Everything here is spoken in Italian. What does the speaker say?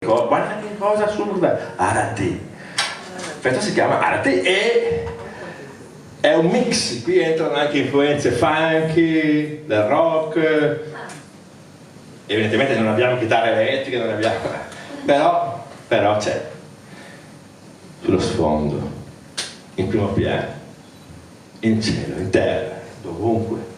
Guarda che cosa assurda, ARA TI. Questo si chiama ARA TI e è un mix, qui entrano anche influenze funky, del rock, evidentemente non abbiamo chitarre elettriche, non abbiamo, però c'è, sullo sfondo, in primo piano, in cielo, in terra, dovunque.